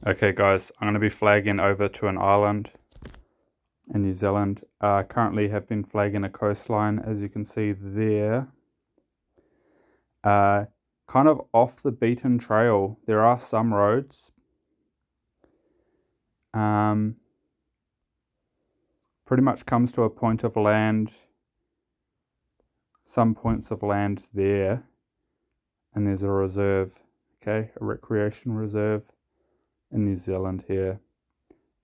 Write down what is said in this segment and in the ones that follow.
Okay guys, I'm going to be flagging over to an island in New Zealand. Currently have been flagging a coastline, as you can see there. Kind of off the beaten trail. There are some roads. Pretty much comes to a point of land. Some points of land there. And there's a reserve, okay? A recreation reserve in New Zealand here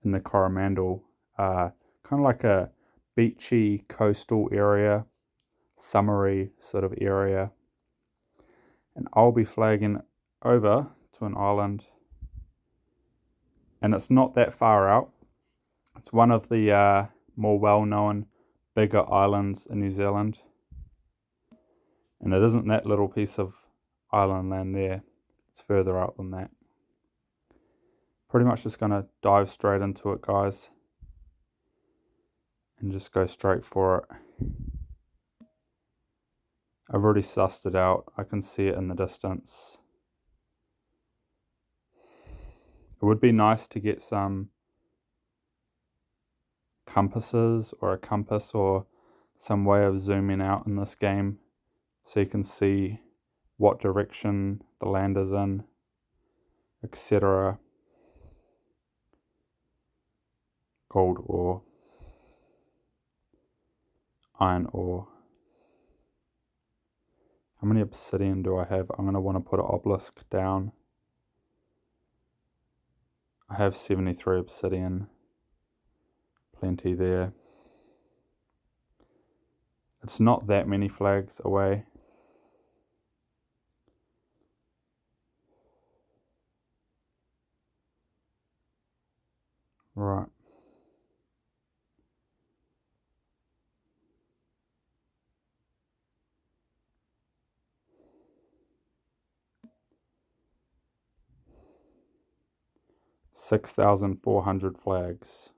in the Coromandel. Kind of like a beachy coastal area, summery sort of area. And I'll be flagging over to an island, and it's not that far out. It's one of the more well-known bigger islands in New Zealand, and it isn't that little piece of island land there. It's further out than that. Pretty much just going to dive straight into it, guys, and just go straight for it. I've already sussed it out. I can see it in the distance. It would be nice to get some compasses or a compass or some way of zooming out in this game so you can see what direction the land is in, etc. Gold ore, iron ore. How many obsidian do I have? I'm going to want to put an obelisk down. I have 73 obsidian. Plenty there. It's not that many flags away. Right. $6,400 flags.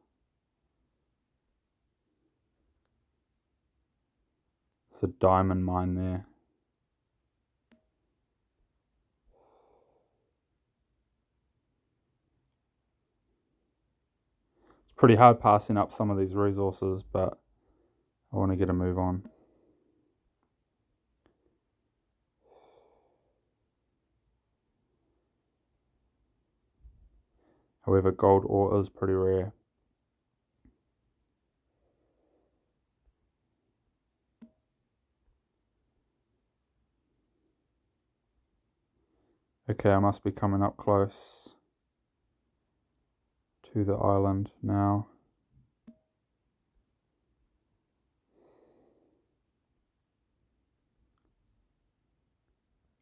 There's a diamond mine there. It's pretty hard passing up some of these resources, but I want to get a move on. However, gold ore is pretty rare. Okay, I must be coming up close to the island now.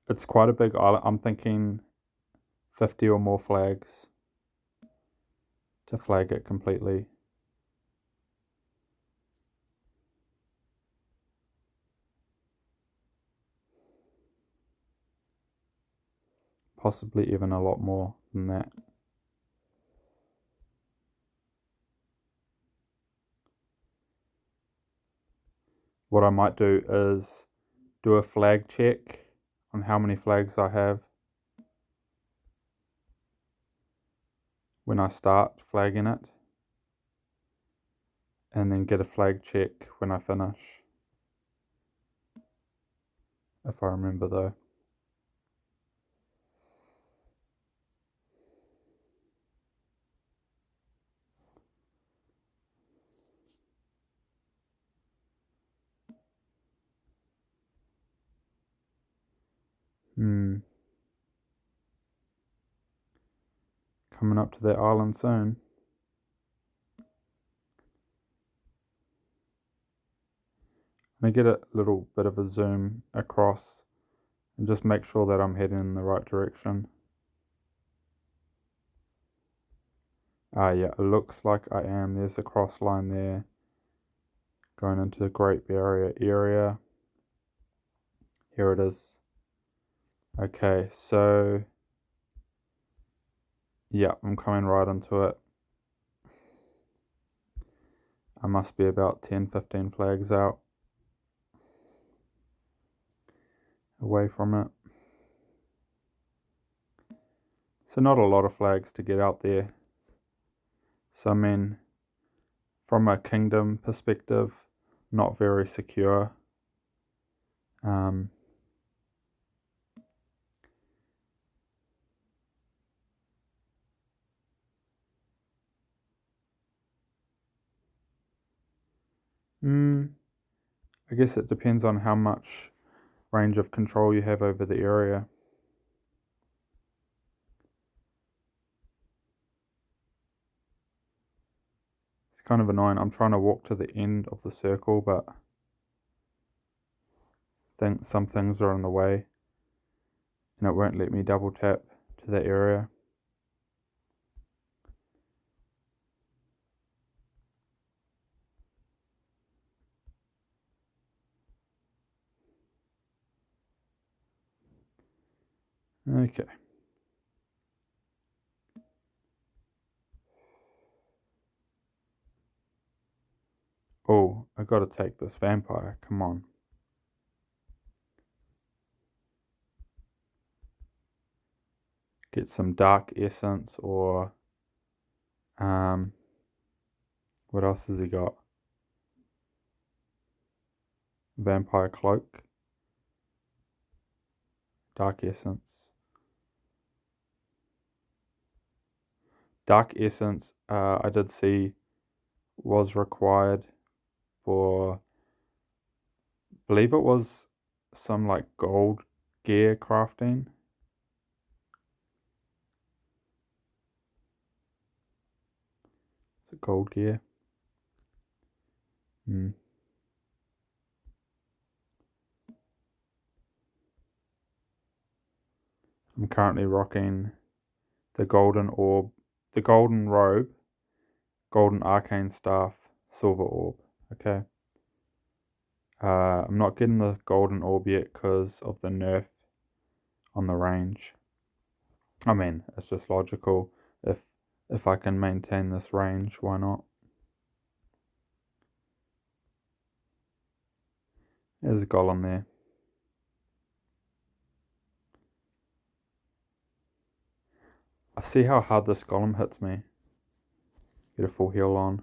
It's quite a big island. I'm thinking 50 or more flags to flag it completely. Possibly even a lot more than that. What I might do is do a flag check on how many flags I have when I start flagging it, and then get a flag check when I finish, if I remember though. Coming up to that island soon. I'm going to get a little bit of a zoom across and just make sure that I'm heading in the right direction. Yeah, it looks like I am. There's a cross line there going into the Great Barrier area. Here it is. Okay, so yeah, I'm coming right into it. I must be about 10-15 flags out away from it. So not a lot of flags to get out there. So I mean, from a kingdom perspective, not very secure. I guess it depends on how much range of control you have over the area. It's kind of annoying. I'm trying to walk to the end of the circle, but I think some things are in the way and it won't let me double tap to that area. Okay. Oh, I gotta take this vampire. Come on. Get some dark essence or what else has he got? Vampire cloak. Dark essence. Dark essence, I did see was required for, I believe it was some like gold gear crafting. Is it gold gear? I'm currently rocking the golden orb, the golden robe, golden arcane staff, silver orb. Okay. I'm not getting the golden orb yet because of the nerf on the range. I mean, it's just logical. If I can maintain this range, why not? There's a golem there. I see how hard this golem hits me. Get a full heal on.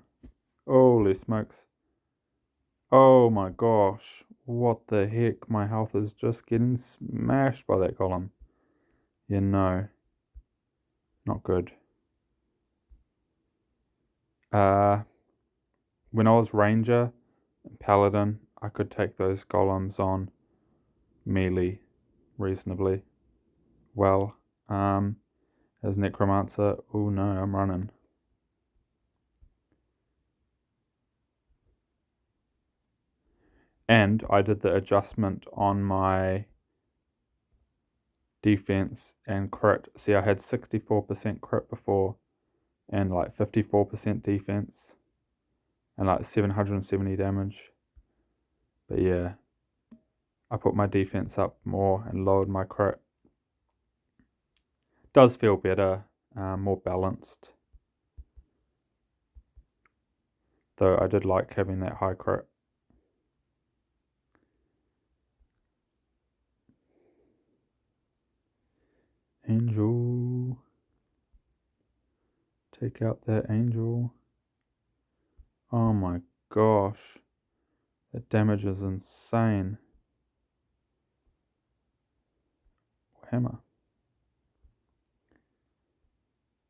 Holy smokes. Oh my gosh. What the heck? My health is just getting smashed by that golem. Yeah, no. Not good. When I was ranger and paladin, I could take those golems on melee reasonably well. As necromancer, oh no, I'm running. And I did the adjustment on my defense and crit. See, I had 64% crit before and like 54% defense and like 770 damage. But yeah, I put my defense up more and lowered my crit. Does feel better, more balanced. Though I did like having that high crit. Angel. Take out that angel. Oh my gosh. That damage is insane. Hammer.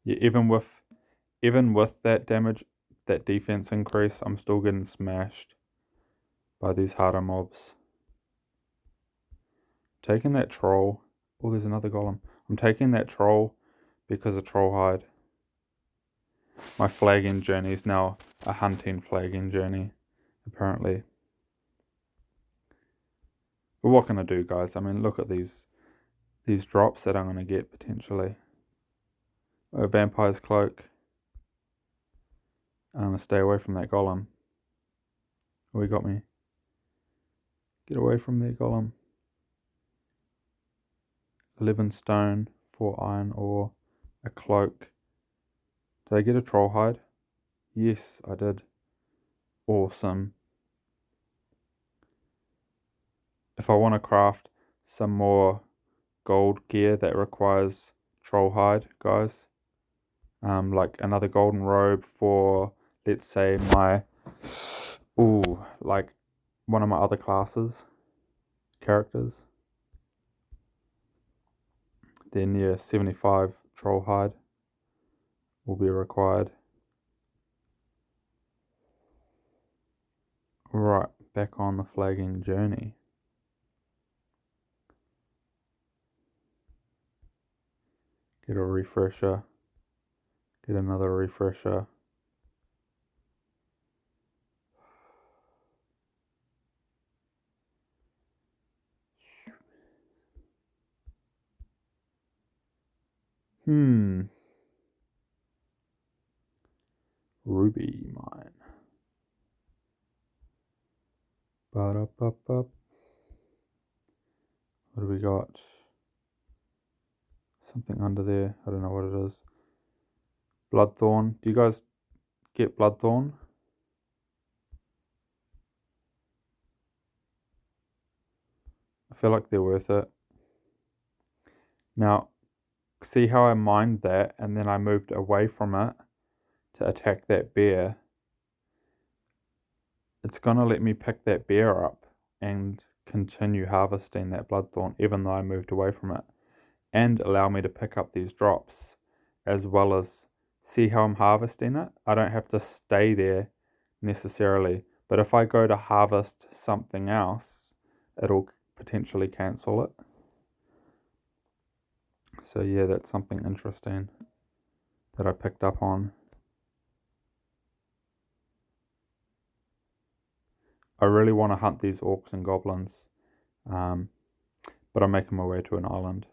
Yeah, even with that damage, that defense increase, I'm still getting smashed by these harder mobs. Taking that troll. Oh, there's another golem. I'm taking that troll because of troll hide. My flagging journey is now a hunting flagging journey, apparently. But what can I do, guys? I mean, look at these drops that I'm going to get potentially. A vampire's cloak. I'm going to stay away from that golem. Oh, he got me. Get away from there, golem. 11 stone, 4 iron ore, a cloak. Did I get a troll hide? Yes, I did. Awesome. If I want to craft some more gold gear that requires troll hide, guys. Like another golden robe for, let's say, like one of my other characters. Then yeah, 75 troll hide will be required. Right, back on the flagging journey. Get a refresher. Get another refresher. Ruby mine. Ba-da-ba-ba. What do we got? Something under there. I don't know what it is. Bloodthorn. Do you guys get Bloodthorn? I feel like they're worth it. Now, see how I mined that and then I moved away from it to attack that bear? It's going to let me pick that bear up and continue harvesting that Bloodthorn even though I moved away from it, and allow me to pick up these drops, as well as see how I'm harvesting it. I don't have to stay there necessarily, but if I go to harvest something else, it'll potentially cancel it. So yeah, that's something interesting that I picked up on. I really want to hunt these orcs and goblins, but I'm making my way to an island.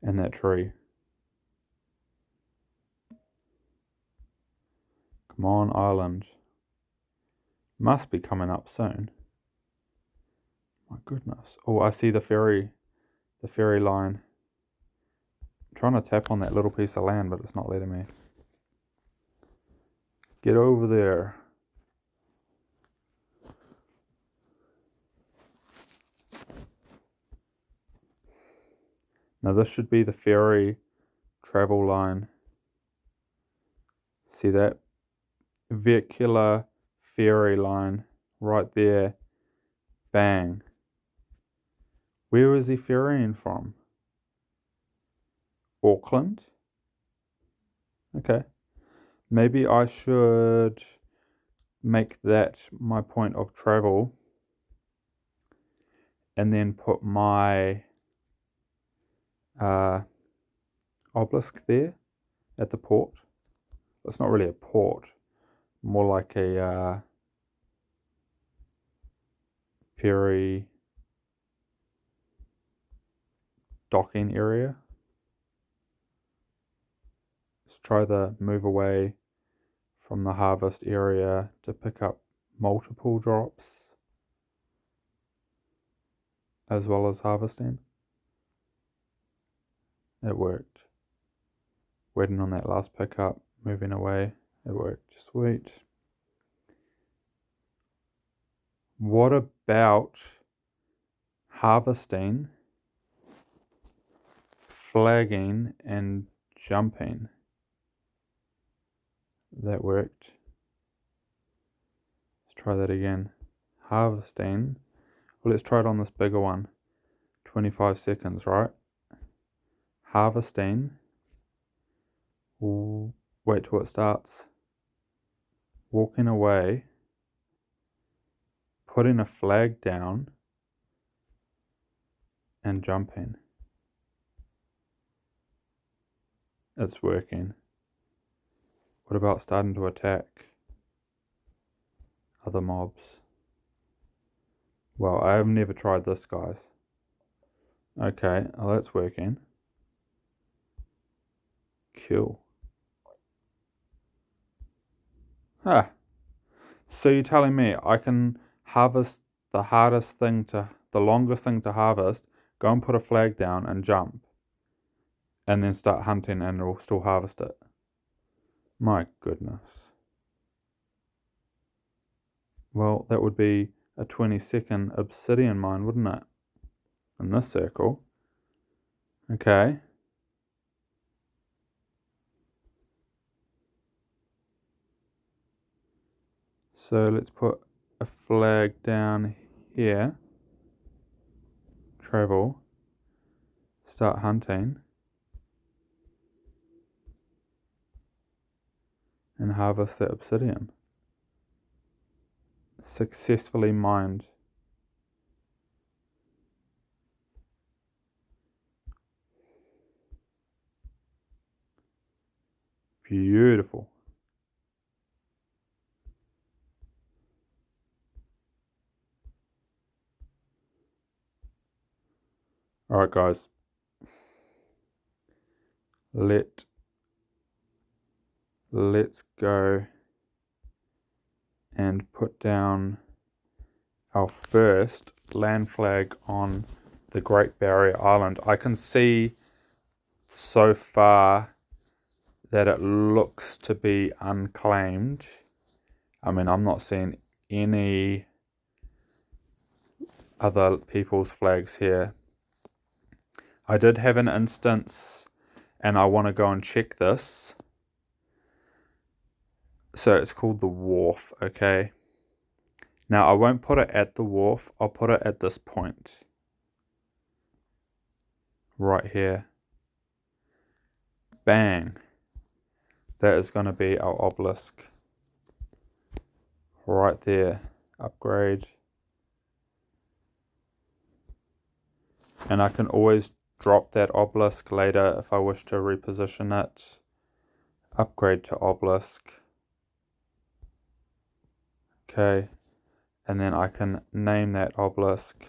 And that tree. Come on, island. Must be coming up soon. My goodness. Oh, I see the ferry line. I'm trying to tap on that little piece of land, but it's not letting me. Get over there. Now this should be the ferry travel line. See that? Vehicular ferry line right there. Bang. Where is he ferrying from? Auckland? Okay. Maybe I should make that my point of travel and then put my obelisk there at the port. It's not really a port, more like a ferry docking area. Let's try the move away from the harvest area to pick up multiple drops as well as harvesting. It worked. Waiting on that last pickup, moving away. It worked. Sweet. What about harvesting, flagging, and jumping? That worked. Let's try that again. Harvesting. Well, let's try it on this bigger one. 25 seconds, right? Harvesting. We'll wait till it starts. Walking away. Putting a flag down. And jumping. It's working. What about starting to attack other mobs? Well, I have never tried this, guys. Okay, well, that's working. Cool. Ah, so you're telling me I can harvest the longest thing to harvest, go and put a flag down and jump, and then start hunting and it'll still harvest it? My goodness. Well, that would be a 20-second obsidian mine, wouldn't it? In this circle. Okay. So let's put a flag down here. Travel. Start hunting. And harvest that obsidian. Successfully mined. Beautiful. Alright guys. Let's go and put down our first land flag on the Great Barrier Island. I can see so far that it looks to be unclaimed. I mean, I'm not seeing any other people's flags here. I did have an instance, and I want to go and check this. So it's called the wharf, okay? Now, I won't put it at the wharf. I'll put it at this point. Right here. Bang. That is going to be our obelisk. Right there. Upgrade. And I can always drop that obelisk later if I wish to reposition it. Upgrade to obelisk. Okay. And then I can name that obelisk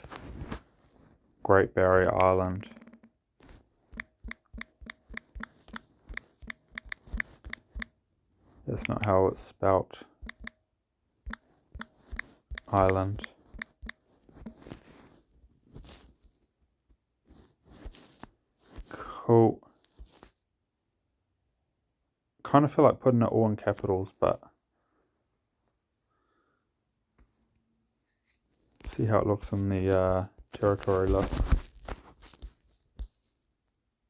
Great Barrier Island. That's not how it's spelt. Island. Cool. Kind of feel like putting it all in capitals, but see how it looks in the territory list.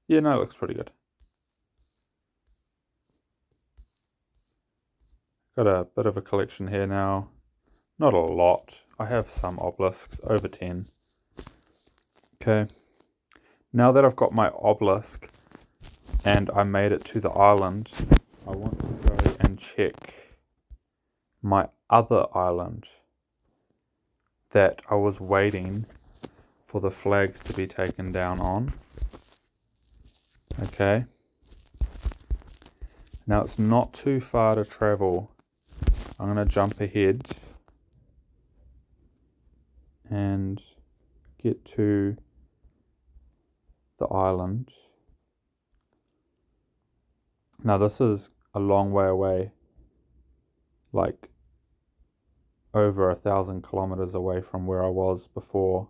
Yeah, no, it looks pretty good. Got a bit of a collection here now. Not a lot. I have some obelisks, over 10. Okay. Now that I've got my obelisk and I made it to the island, I want to go and check my other island that I was waiting for the flags to be taken down on. Okay. Now it's not too far to travel. I'm going to jump ahead and get to the island. Now this is a long way away, like over 1,000 kilometers away from where I was before.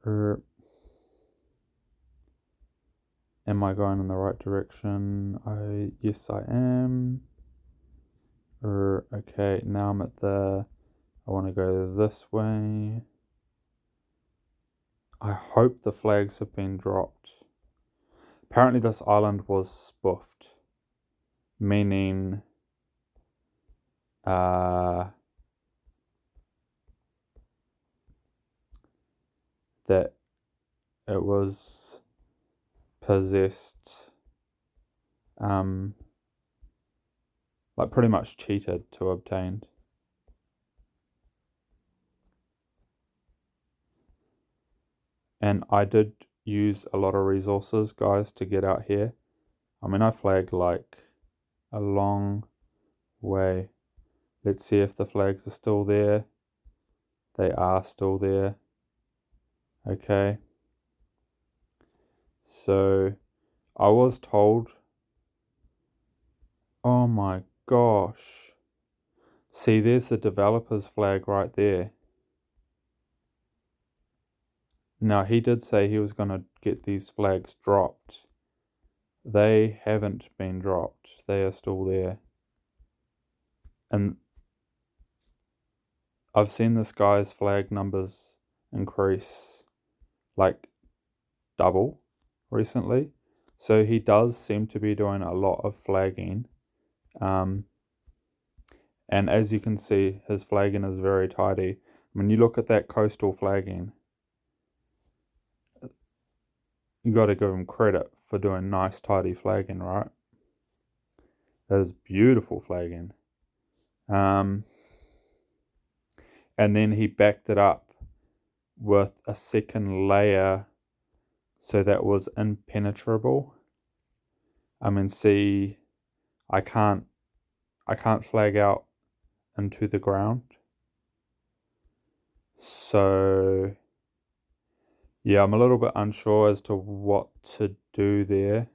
Am I going in the right direction? Yes, I am. Okay, now I'm at I want to go this way. I hope the flags have been dropped. Apparently this island was spoofed, meaning that it was possessed, like pretty much cheated to obtain. And I did use a lot of resources, guys, to get out here. I mean, I flagged like a long way. Let's see if the flags are still there. They are still there. Okay. So I was told, oh my gosh. See, there's the developer's flag right there. Now, he did say he was going to get these flags dropped. They haven't been dropped. They are still there. And I've seen this guy's flag numbers increase like double recently. So he does seem to be doing a lot of flagging. And as you can see, his flagging is very tidy. When you look at that coastal flagging, you got to give him credit for doing nice, tidy flagging, right? That is beautiful flagging. And then he backed it up with a second layer so that was impenetrable. I mean, see, I can't flag out into the ground. So yeah, I'm a little bit unsure as to what to do there.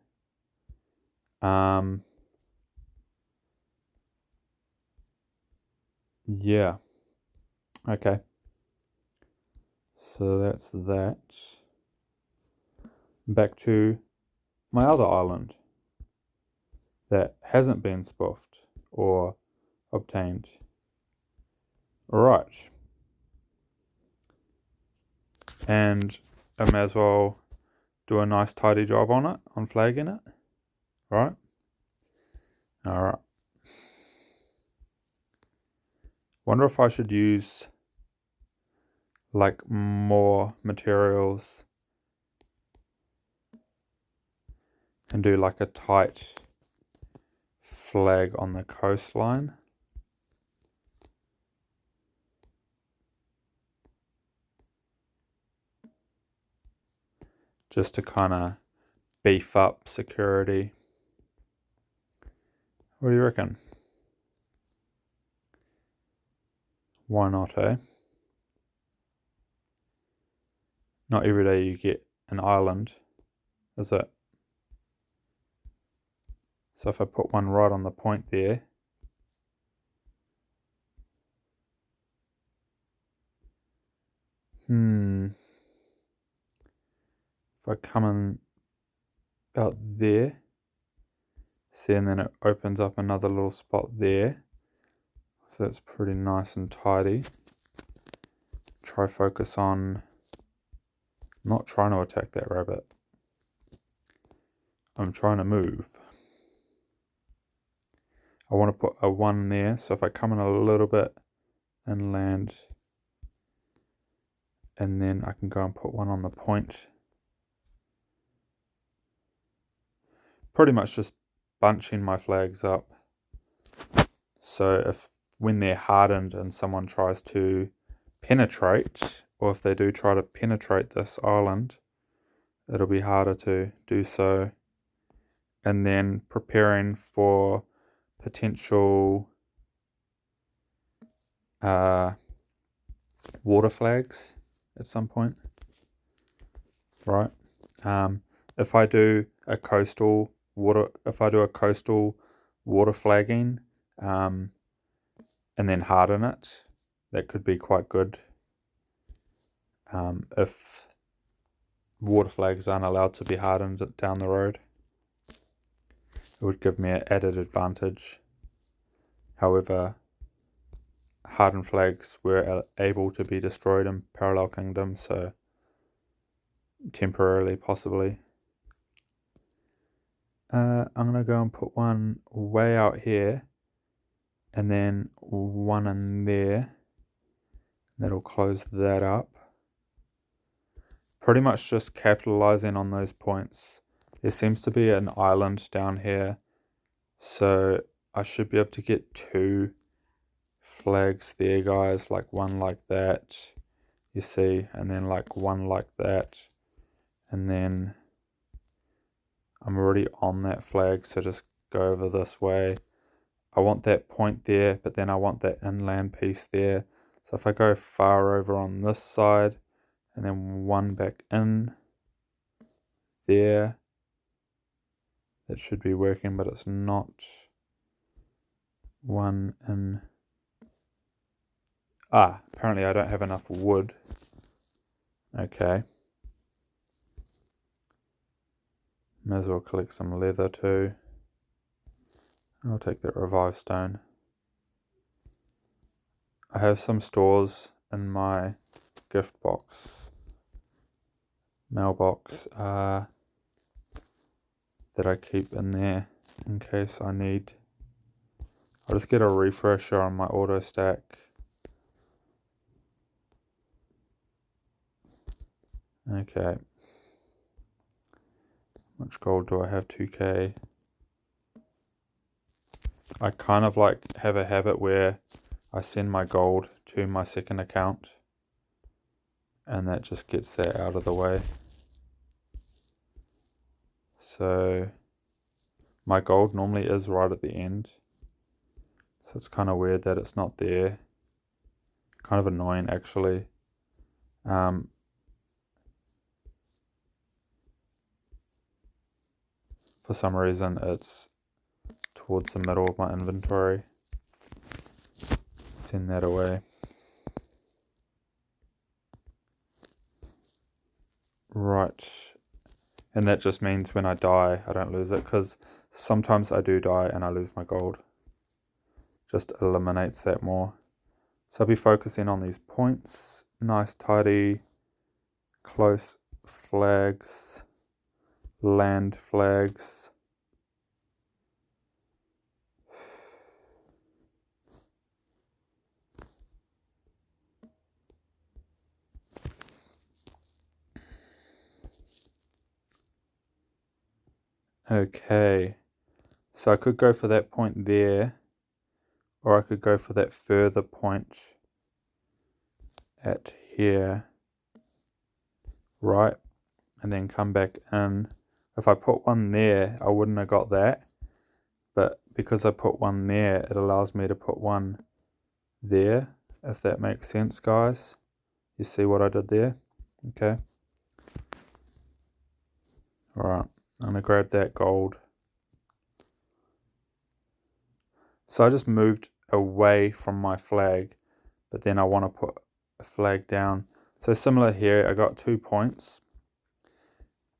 Yeah. Okay. So that's that. Back to my other island that hasn't been spoofed or obtained. Alright. And I may as well do a nice tidy job on it, on flagging it. Right? Alright. Wonder if I should use like more materials and do like a tight flag on the coastline. Just to kind of beef up security. What do you reckon? Why not, eh? Not every day you get an island, is it? So if I put one right on the point there, if I come in about there, see, and then it opens up another little spot there, so that's pretty nice and tidy. Try focus on not trying to attack that rabbit. I'm trying to move. I want to put a 1 there, so if I come in a little bit and land, and then I can go and put 1 on the point. Pretty much just bunching my flags up. So if when they're hardened and someone tries to penetrate, or if they do try to penetrate this island, it'll be harder to do so. And then preparing for potential water flags at some point, right? If I do a coastal water flagging, and then harden it, that could be quite good. If water flags aren't allowed to be hardened down the road, it would give me an added advantage. However, hardened flags were able to be destroyed in Parallel Kingdom, so temporarily, possibly. I'm going to go and put 1 way out here, and then 1 in there. That'll close that up. Pretty much just capitalizing on those points. There seems to be an island down here, so I should be able to get 2 flags there, guys, like 1 like that, you see, and then like 1 like that, and then I'm already on that flag, so just go over this way. I want that point there, but then I want that inland piece there. So if I go far over on this side, and then 1 back in there, that should be working, but it's not. 1 in. Apparently I don't have enough wood. Okay. May as well collect some leather too. I'll take that revive stone. I have some stores in my gift box, mailbox, that I keep in there in case I need. I'll just get a refresher on my auto stack. Okay. How much gold do I have? 2k. I kind of like have a habit where I send my gold to my second account, and that just gets that out of the way. So my gold normally is right at the end, so it's kind of weird that it's not there. Kind of annoying actually. For some reason it's towards the middle of my inventory. Send that away. Right. And that just means when I die, I don't lose it, because sometimes I do die and I lose my gold. Just eliminates that more. So I'll be focusing on these points. Nice, tidy, close flags, land flags. Okay, so I could go for that point there, or I could go for that further point at here, right, and then come back in. If I put one there, I wouldn't have got that, but because I put one there, it allows me to put one there, if that makes sense, guys. You see what I did there? Okay. Alright, I'm going to grab that gold. So I just moved away from my flag, but then I want to put a flag down. So similar here, I got 2 points.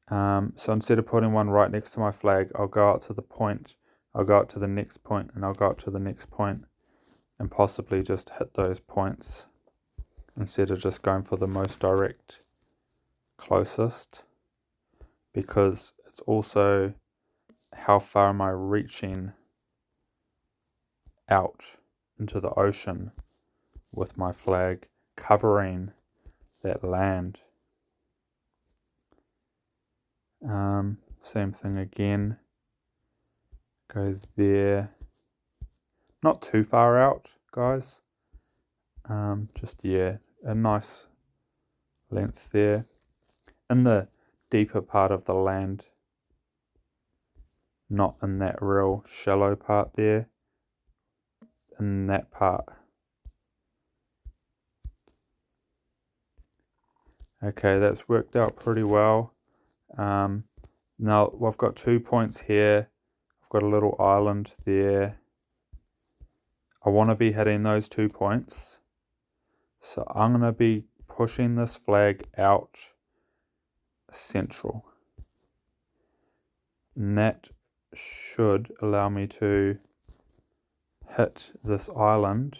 So instead of putting one right next to my flag, I'll go out to the point, I'll go out to the next point, and I'll go out to the next point, and possibly just hit those points instead of just going for the most direct closest, because it's also how far am I reaching out into the ocean with my flag covering that land. Same thing again, go there, not too far out, guys, just a nice length there in the deeper part of the land, not in that real shallow part there, in that part. Okay, that's worked out pretty well. Now I've got 2 points here, I've got a little island there. I want to be hitting those 2 points, so I'm going to be pushing this flag out central, and that should allow me to hit this island.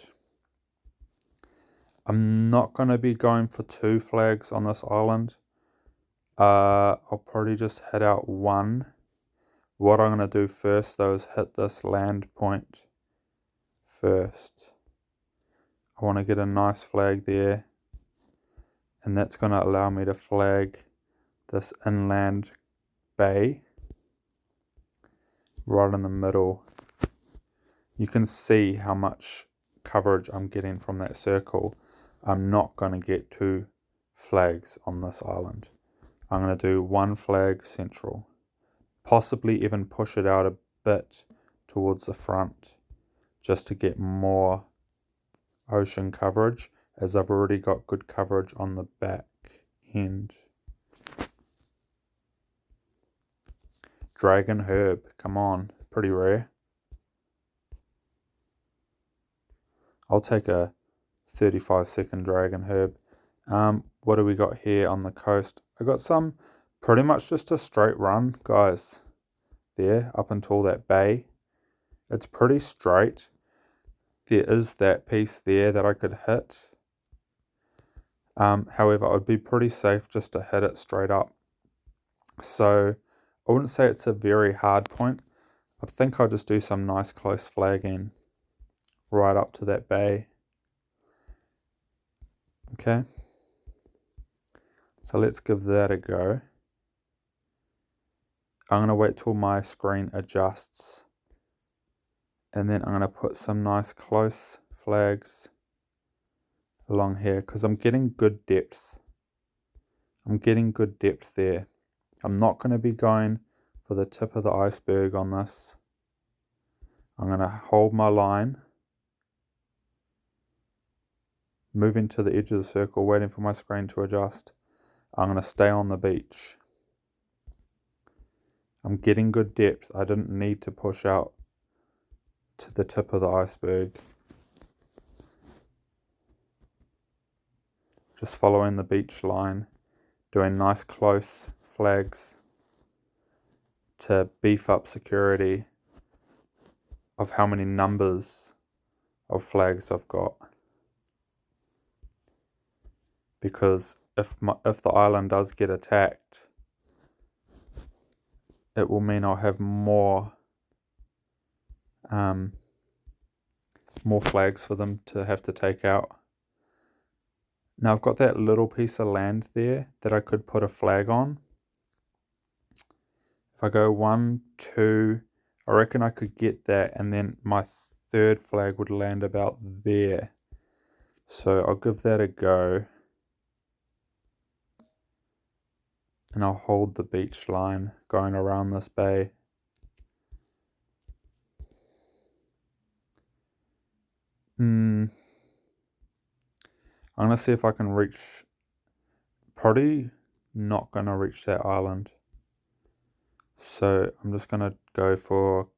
I'm not going to be going for 2 flags on this island. I'll probably just hit out one. What I'm going to do first though is hit this land point first. I want to get a nice flag there, and that's going to allow me to flag this inland bay right in the middle. You can see how much coverage I'm getting from that circle. I'm not going to get 2 flags on this island. I'm going to do 1 flag central, possibly even push it out a bit towards the front just to get more ocean coverage, as I've already got good coverage on the back end. Dragon herb, come on, pretty rare. I'll take a 35-second dragon herb. What do we got here on the coast? I got some, pretty much just a straight run, guys, there up until that bay. It's pretty straight. there is that piece there that I could hit. However, it would be pretty safe just to hit it straight up. So I wouldn't say it's a very hard point. I think I'll just do some nice close flagging right up to that bay. Okay. So let's give that a go. I'm going to wait till my screen adjusts. And then I'm going to put some nice close flags along here because I'm getting good depth. I'm getting good depth there. I'm not going to be going for the tip of the iceberg on this. I'm going to hold my line, moving to the edge of the circle, waiting for my screen to adjust. I'm going to stay on the beach. I'm getting good depth. I didn't need to push out to the tip of the iceberg. Just following the beach line, doing nice close flags to beef up security of how many numbers of flags I've got. Because if the island does get attacked, it will mean I'll have more flags for them to have to take out. Now I've got that little piece of land there that I could put a flag on. If I go 1, 2, I reckon I could get that, and then my third flag would land about there. So I'll give that a go. And I'll hold the beach line going around this bay. I'm going to see if I can reach, probably not going to reach that island. So I'm just going to go for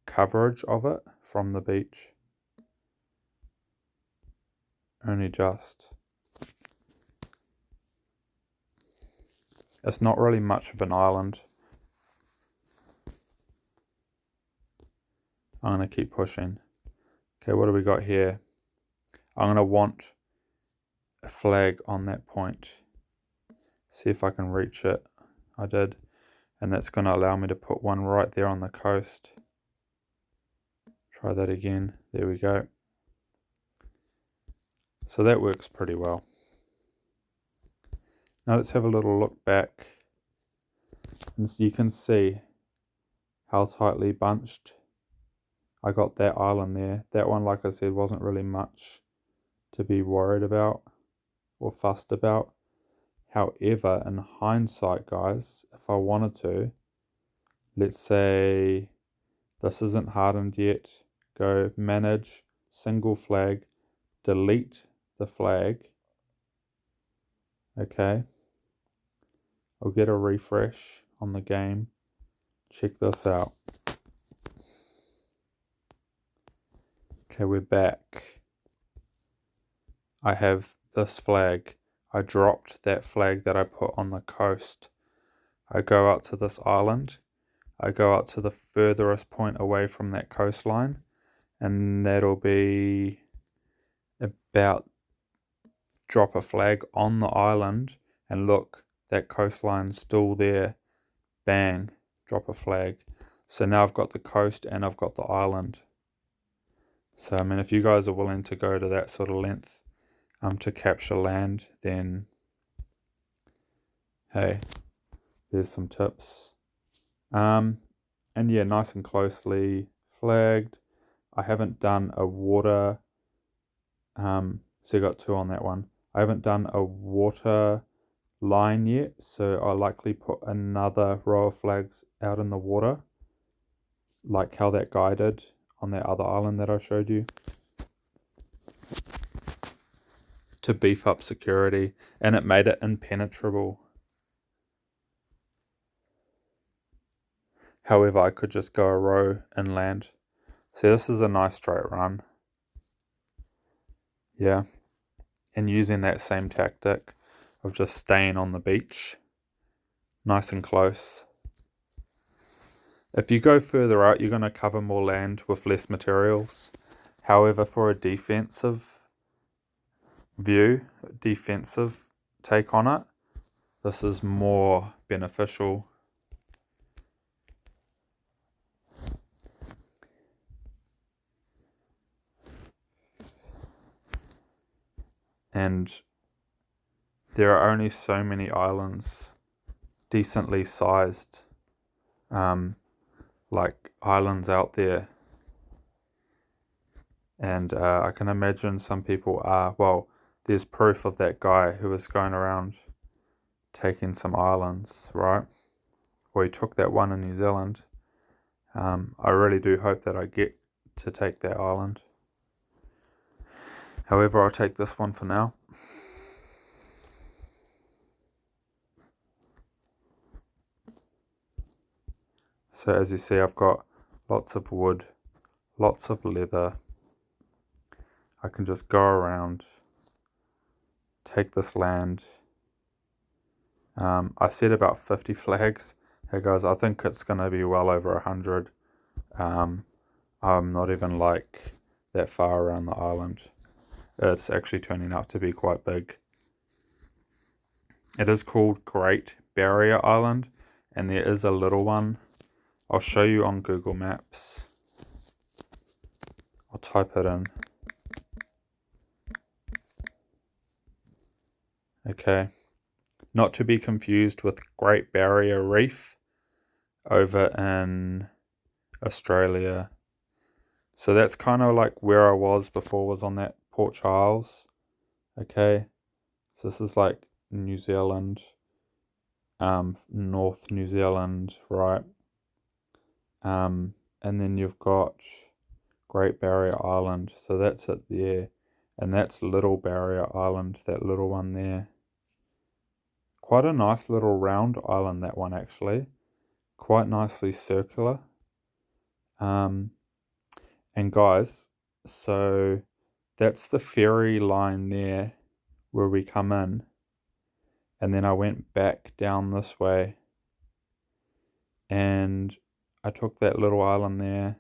coverage of it from the beach. Only just. It's not really much of an island. I'm going to keep pushing. Okay, what do we got here? I'm going to want a flag on that point. See if I can reach it. I did. And that's going to allow me to put one right there on the coast. Try that again. There we go. So that works pretty well. Now let's have a little look back. And so you can see how tightly bunched I got that island there. That one, like I said, wasn't really much to be worried about or fussed about. However, in hindsight, guys, if I wanted to, let's say this isn't hardened yet, go manage, single flag, delete the flag. Okay. I'll get a refresh on the game. Check this out. Okay, we're back. I have this flag. I dropped that flag that I put on the coast. I go out to this island. I go out to the furthest point away from that coastline, and that'll be about drop a flag on the island, and look, that coastline's still there. Bang, drop a flag. So now I've got the coast and I've got the island. So I mean, if you guys are willing to go to that sort of length to capture land, then hey, there's some tips. And yeah, nice and closely flagged. I haven't done a water, so you got 2 on that one. I haven't done a water line yet, so I'll likely put another row of flags out in the water, like how that guy did on that other island that I showed you, to beef up security, and it made it impenetrable. However, I could just go a row inland. See, this is a nice straight run. Yeah. And using that same tactic of just staying on the beach, nice and close. If you go further out, you're going to cover more land with less materials. However, for a defensive take on it, this is more beneficial. And there are only so many islands, decently sized, like islands out there. And I can imagine some people are, well, there's proof of that guy who was going around taking some islands, right? Or he took that one in New Zealand. I really do hope that I get to take that island. However, I'll take this one for now. So as you see, I've got lots of wood, lots of leather. I can just go around, take this land. I said about 50 flags. Hey guys, I think it's going to be well over 100. I'm not even like that far around the island. It's actually turning out to be quite big. It is called Great Barrier Island, and there is a little one. I'll show you on Google Maps. I'll type it in. Okay. Not to be confused with Great Barrier Reef over in Australia. So that's kind of like where I was before, was on that Port Charles. Okay. So this is like New Zealand, North New Zealand, right? And then you've got Great Barrier Island. So that's it there. And that's Little Barrier Island, that little one there. Quite a nice little round island, that one actually. Quite nicely circular. And guys, so that's the ferry line there where we come in. And then I went back down this way. And I took that little island there.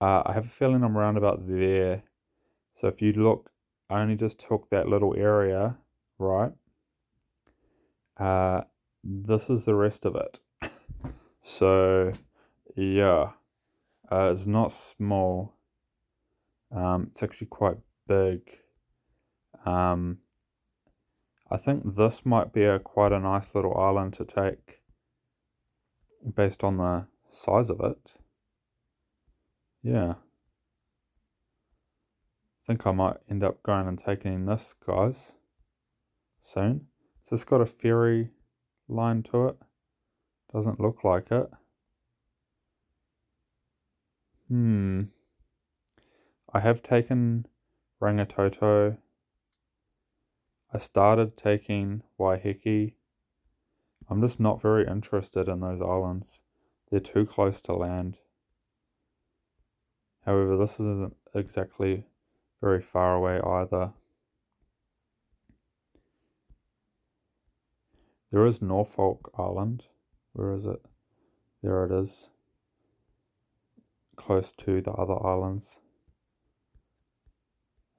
I have a feeling I'm around about there. So if you look, I only just took that little area, right? This is the rest of it. So, yeah, it's not small. It's actually quite big. I think this might be quite a nice little island to take based on the size of it. Yeah. I think I might end up going and taking this, guys, soon. So it's got a ferry line to it. Doesn't look like it. I have taken Rangitoto. I started taking Waiheke. I'm just not very interested in those islands. They're too close to land. However, this isn't exactly very far away either. There is Norfolk Island. Where is it? There it is. Close to the other islands.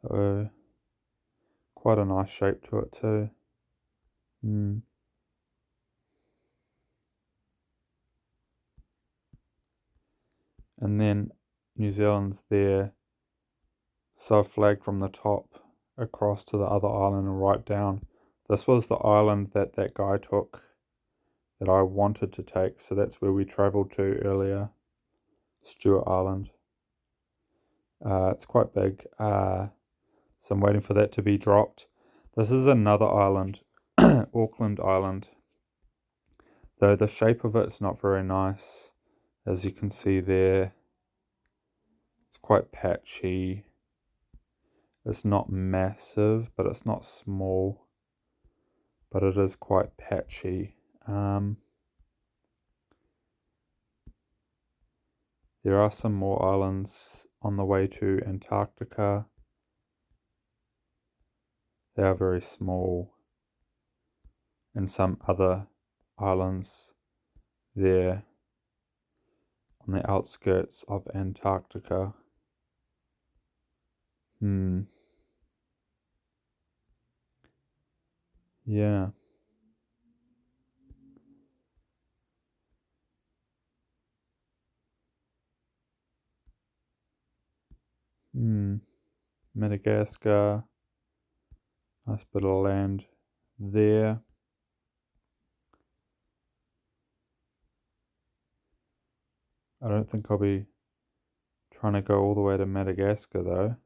Quite a nice shape to it too. And then New Zealand's there. So I've flagged from the top across to the other island and right down. This was the island that guy took that I wanted to take. So that's where we travelled to earlier. Stewart Island. It's quite big. So I'm waiting for that to be dropped. This is another island, Auckland Island. Though the shape of it's not very nice, as you can see there. It's quite patchy. It's not massive, but it's not small. But it is quite patchy. There are some more islands on the way to Antarctica. They are very small. And some other islands there on the outskirts of Antarctica. Yeah. Madagascar. Nice bit of land there. I don't think I'll be trying to go all the way to Madagascar though.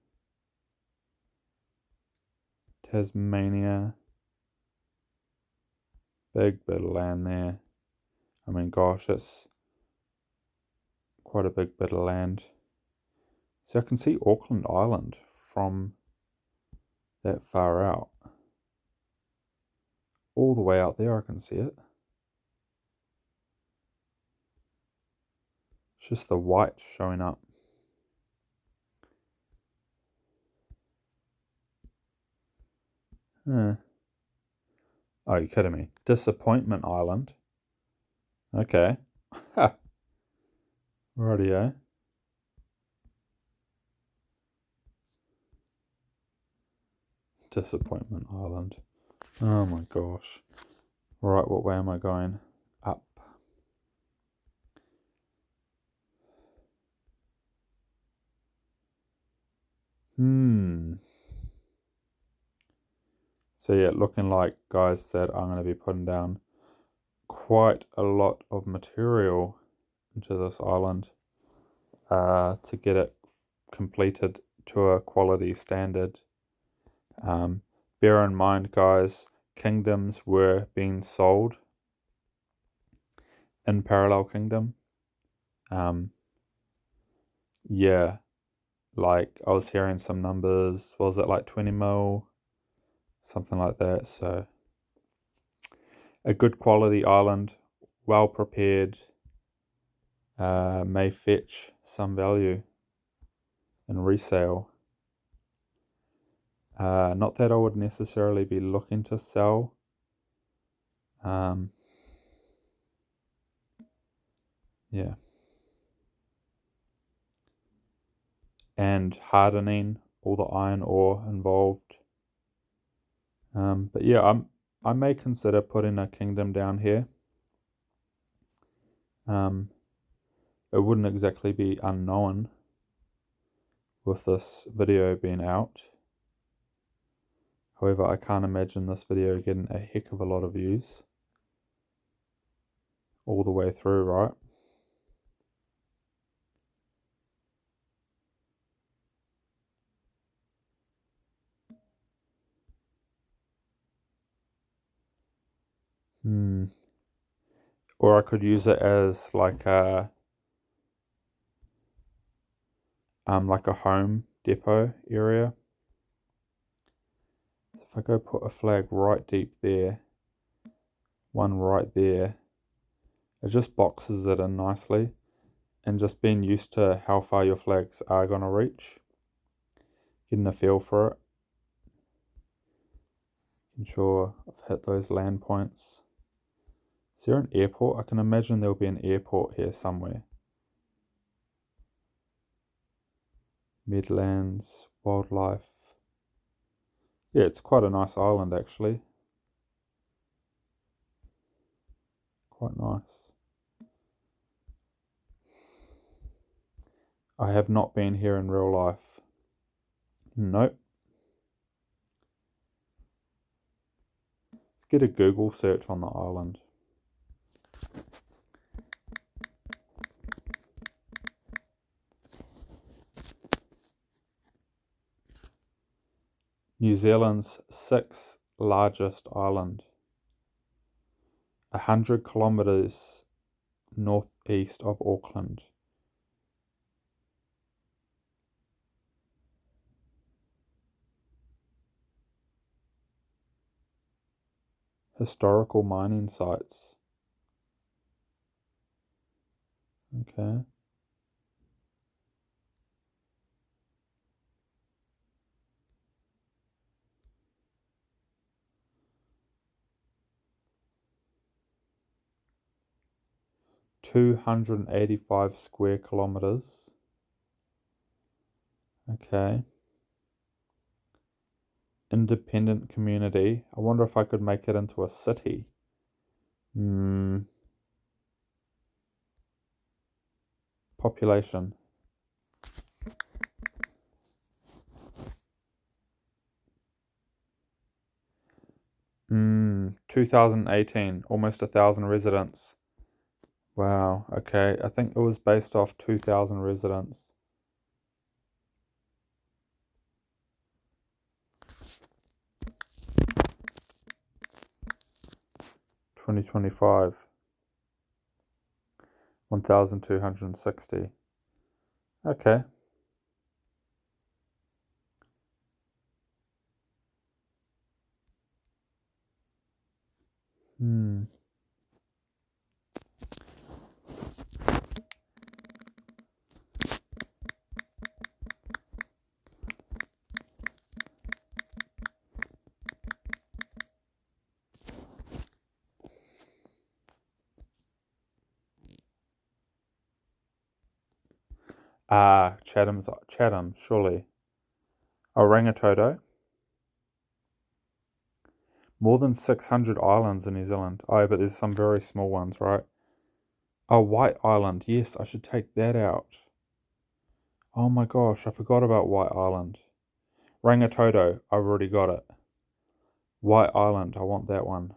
Tasmania. Big bit of land there. I mean, gosh, it's quite a big bit of land. So I can see Auckland Island from that far out. All the way out there I can see it. It's just the white showing up. Oh, you're kidding me. Disappointment Island. Okay. Rightio. Disappointment Island. Oh my gosh. Right, what way am I going? Up. So yeah, looking like, guys, that I'm going to be putting down quite a lot of material into this island to get it completed to a quality standard. Bear in mind, guys, kingdoms were being sold in Parallel Kingdom. Yeah, like I was hearing some numbers. Was it like 20 mil? Something like that. So a good quality island, well prepared, may fetch some value in resale. Not that I would necessarily be looking to sell. Yeah. And hardening all the iron ore involved. But yeah, I may consider putting a kingdom down here. It wouldn't exactly be unknown with this video being out. However, I can't imagine this video getting a heck of a lot of views all the way through, right? Or I could use it as like a home depot area. So if I go put a flag right deep there, one right there, it just boxes it in nicely. And just being used to how far your flags are going to reach, getting a feel for it. Ensure I've hit those land points. Is there an airport? I can imagine there'll be an airport here somewhere. Midlands, wildlife. Yeah, it's quite a nice island actually. Quite nice. I have not been here in real life. Nope. Let's get a Google search on the island. New Zealand's 6th largest island. 100 kilometres northeast of Auckland. Historical mining sites. Okay. 285 square kilometers. Okay. Independent community. I wonder if I could make it into a city. Population. 2018, almost 1,000 residents. Wow, okay. I think it was based off 2,000 residents. 2025, 1,260. Okay. Chatham, surely. Rangitoto. More than 600 islands in New Zealand. Oh, but there's some very small ones, right? Oh, White Island. Yes, I should take that out. Oh my gosh, I forgot about White Island. Rangitoto, I've already got it. White Island, I want that one.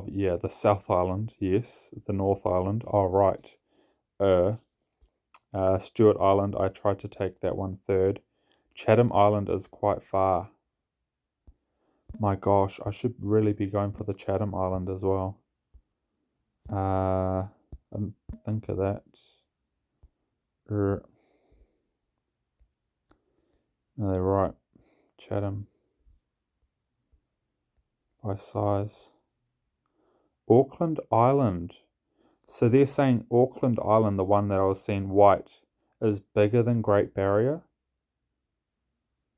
Yeah, the South Island, yes. The North Island, oh right. Stewart Island, I tried to take that one third. Chatham Island is quite far. My gosh, I should really be going for the Chatham Island as well. I didn't think of that. No, they're right. Chatham. By size. Auckland Island. So they're saying Auckland Island, the one that I was seeing white, is bigger than Great Barrier?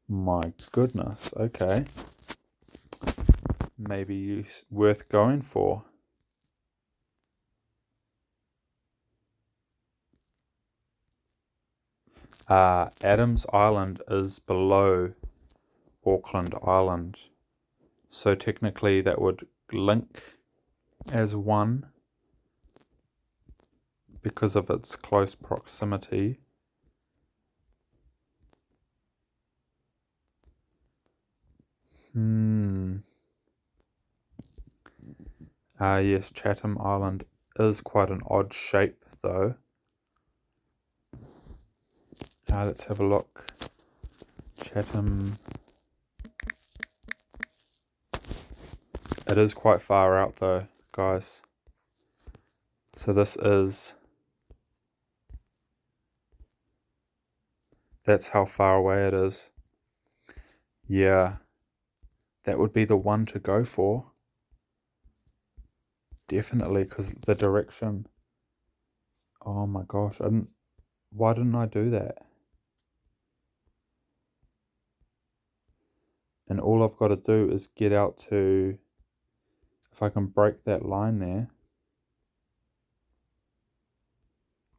My goodness, okay. Maybe worth going for. Adams Island is below Auckland Island. So technically that would link as one because of its close proximity. Yes, Chatham Island is quite an odd shape though. Let's have a look. Chatham. It is quite far out though, guys. So that's how far away it is. Yeah, that would be the one to go for. Definitely, because the direction. Oh my gosh, why didn't I do that? And all I've got to do is get out to, if I can break that line there.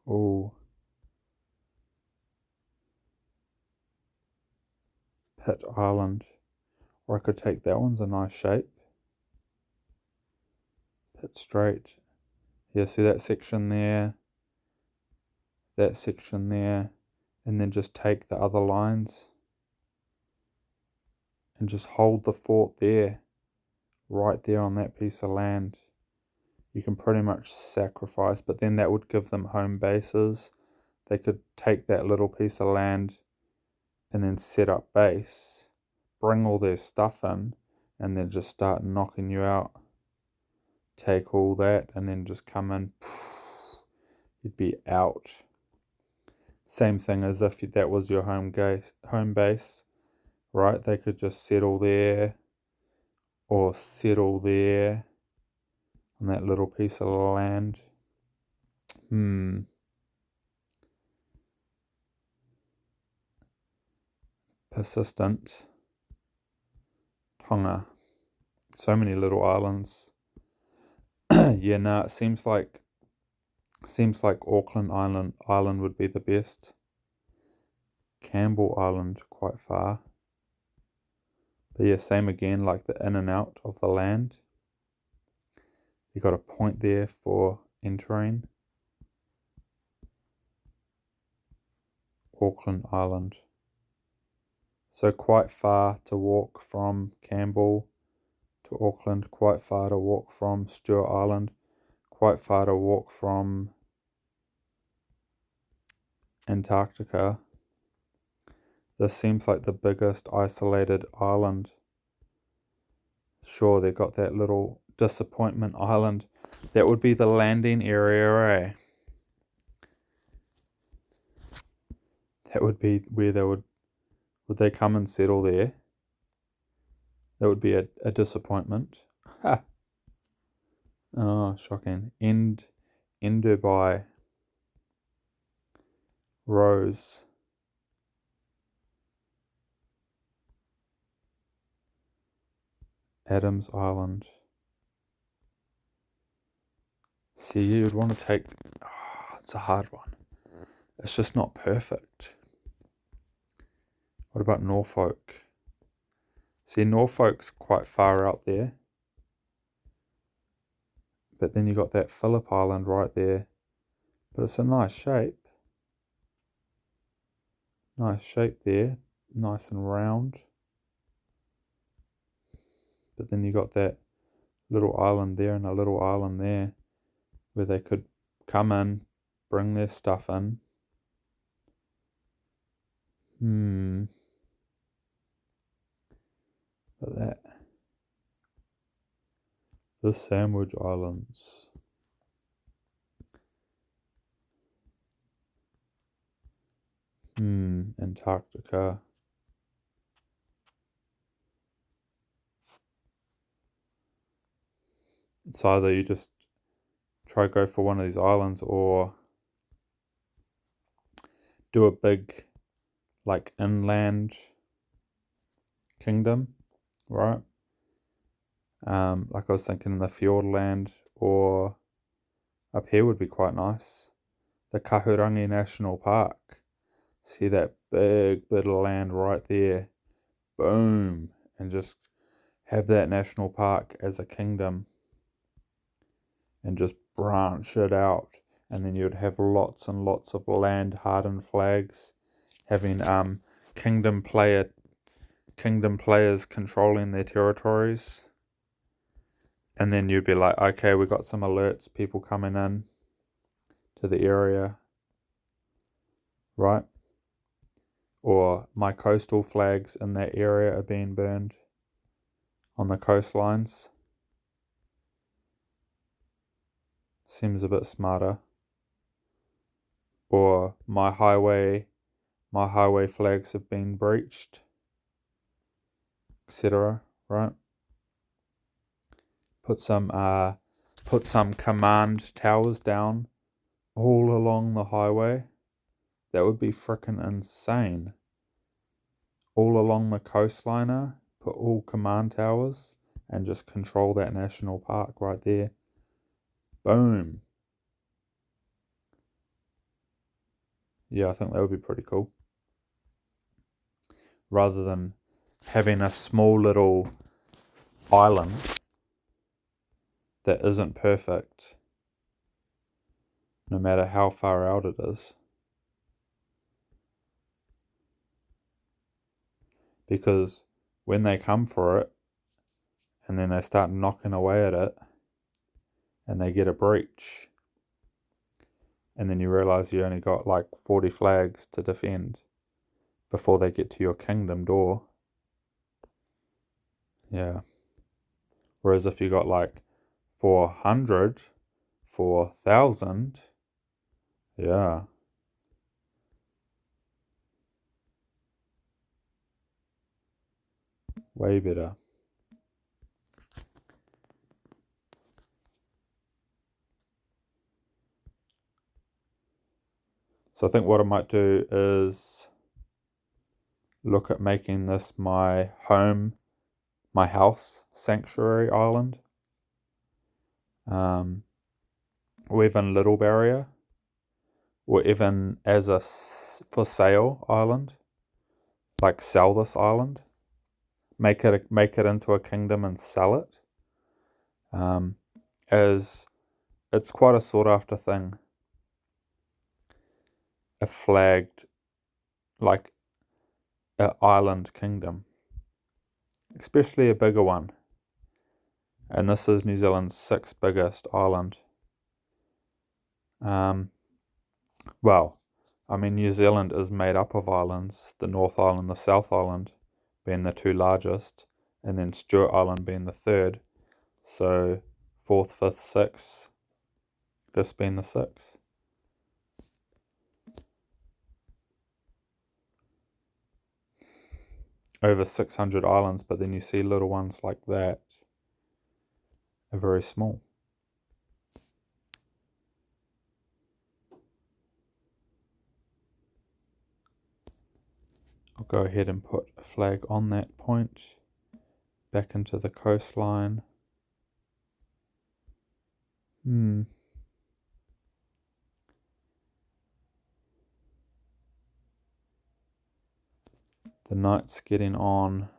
Oh. Pitt Island. Or I could take that one's a nice shape. Pitt Strait. Yeah, see that section there. That section there. And then just take the other lines. And just hold the fort there. Right there on that piece of land. You can pretty much sacrifice, but then that would give them home bases. They could take that little piece of land and then set up base, bring all their stuff in, and then just start knocking you out. Take all that and then just come in. You'd be out. Same thing as if that was your home base, right? They could just settle there or settle there on that little piece of land. Persistent. Tonga. So many little islands. Yeah, nah, it seems like Auckland Island would be the best. Campbell Island, quite far. But yeah, same again, like the in and out of the land. You got a point there for entering. Auckland Island. So quite far to walk from Campbell to Auckland, quite far to walk from Stewart Island, quite far to walk from Antarctica. This seems like the biggest isolated island. Sure, they got that little Disappointment Island. That would be the landing area, eh? That would be where they would they come and settle there? That would be a disappointment. Ha! Oh, shocking. End Dubai. Rose. Adams Island. See, you'd want to take... Oh, it's a hard one. It's just not perfect. What about Norfolk? See, Norfolk's quite far out there. But then you got that Phillip Island right there. But it's a nice shape. Nice shape there. Nice and round. But then you got that little island there and a little island there where they could come in, bring their stuff in. But that. The Sandwich Islands. Antarctica. It's either you just try to go for one of these islands or do a big, like, inland kingdom, right? Like I was thinking in the Fiordland or up here would be quite nice. The Kahurangi National Park. See that big bit of land right there. Boom. And just have that national park as a kingdom. And just branch it out. And then you'd have lots and lots of land hardened flags. Having kingdom players controlling their territories. And then you'd be like, okay, we got some alerts, people coming in to the area, right? Or my coastal flags in that area are being burned on the coastlines. Seems a bit smarter. Or my highway flags have been breached, etc. Right? Put some command towers down all along the highway. That would be frickin' insane. All along the coastliner, put all command towers and just control that national park right there. Boom. Yeah, I think that would be pretty cool. Rather than having a small little island that isn't perfect, no matter how far out it is. Because when they come for it, and then they start knocking away at it, and they get a breach, and then you realise you only got like 40 flags to defend before they get to your kingdom door. Yeah. Whereas if you got like 400, 4,000, yeah. Way better. So I think what I might do is look at making this my my house sanctuary island, or even Little Barrier, or even as a for sale island, like sell this island, make it into a kingdom and sell it, as it's quite a sought after thing. A flagged, like, an island kingdom, especially a bigger one. And this is New Zealand's 6th biggest island. Well, I mean, New Zealand is made up of islands, the North Island, the South Island being the 2 largest, and then Stewart Island being the 3rd. So 4th, 5th, 6th, this being the 6th. Over 600 islands, but then you see little ones like that are very small. I'll go ahead and put a flag on that point, back into the coastline. The night's getting on.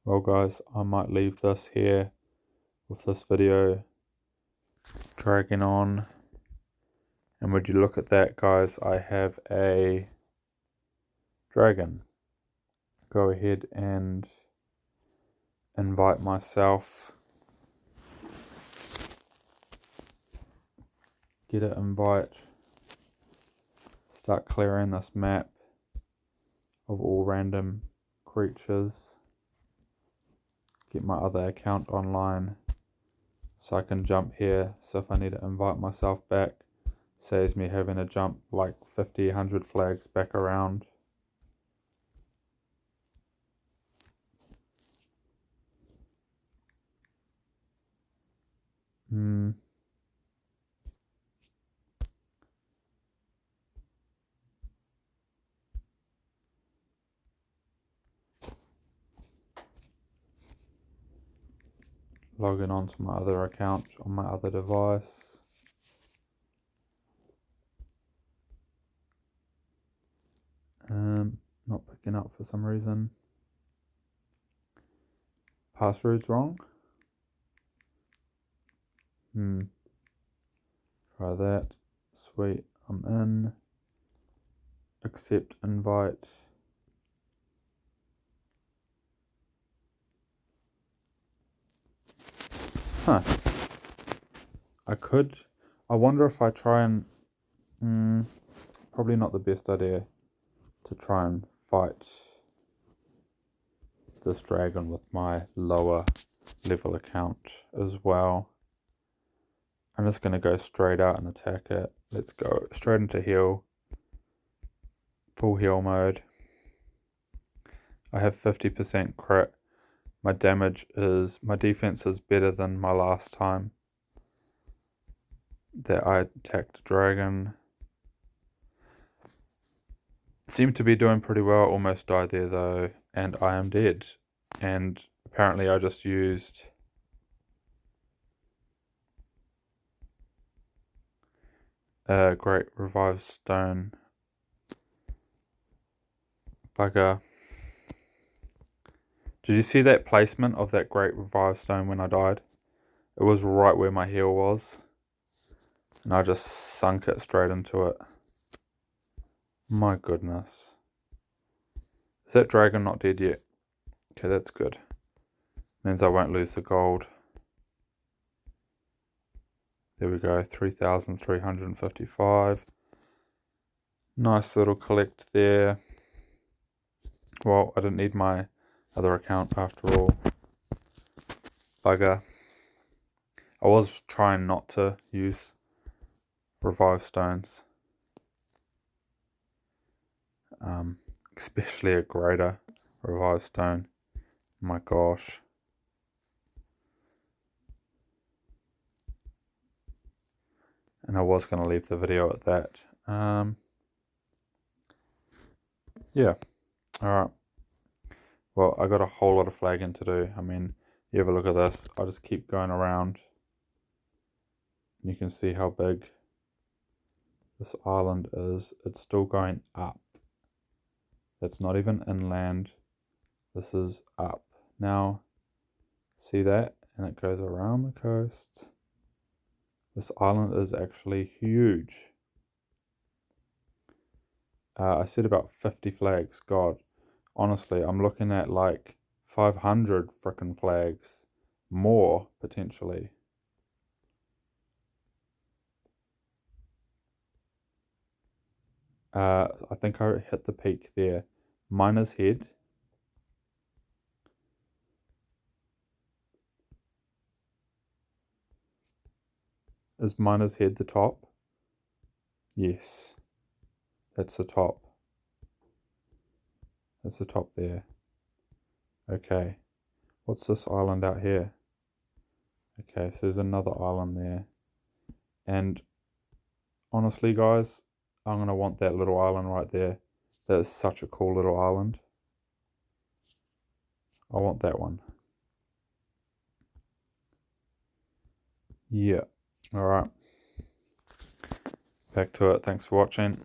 Well guys, I might leave this here with this video dragging on. And would you look at that, guys, I have a dragon. Go ahead and invite myself. Get an invite. Start clearing this map of all random creatures. Get my other account online so I can jump here. So if I need to invite myself back, saves me having to jump like 50, 100 flags back around. Logging on to my other account on my other device. Not picking up for some reason. Password's wrong. Try that. Sweet, I'm in. Accept invite. Huh. I wonder if I try and, probably not the best idea to try and fight this dragon with my lower level account as well. I'm just going to go straight out and attack it. Let's go straight into heal. Full heal mode. I have 50% crit. My defense is better than my last time that I attacked a dragon. Seemed to be doing pretty well. Almost died there though, and I am dead. And apparently I just used a Great Revive Stone. Bugger. Did you see that placement of that Great Revive Stone when I died? It was right where my heal was. And I just sunk it straight into it. My goodness. Is that dragon not dead yet? Okay, that's good. Means I won't lose the gold. There we go, 3,355. Nice little collect there. Well, I didn't need my other account after all. Bugger. I was trying not to use revive stones. Especially a greater revive stone. My gosh. And I was going to leave the video at that. Yeah, alright. Well, I got a whole lot of flagging to do. I mean, you have a look at this. I'll just keep going around. You can see how big this island is. It's still going up. It's not even inland. This is up. Now, see that? And it goes around the coast. This island is actually huge. I said about 50 flags. God, honestly, I'm looking at like 500 frickin' flags. More, potentially. I think I hit the peak there. Miner's Head. Is Miner's Head the top? Yes. That's the top. That's the top there. Okay. What's this island out here? Okay, so there's another island there. And honestly, guys, I'm going to want that little island right there. That is such a cool little island. I want that one. Yeah. Alright. Back to it. Thanks for watching.